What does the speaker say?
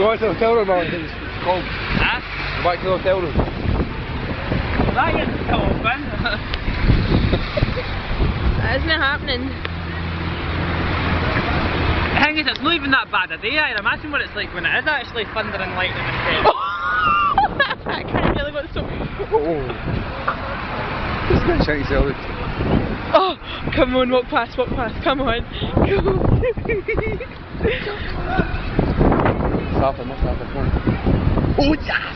Go back to the hotel room, man. It's cold. Huh? Go back to the hotel room. That is cold, man. That isn't happening. The thing is, it's not even that bad a day. I'd imagine what it's like when it is actually thunder and lightning instead. I can't really got so. Oh. Just gonna shout yourself. Oh, come on, walk past, come on. Come on. Stop him, come on. Oh, yes!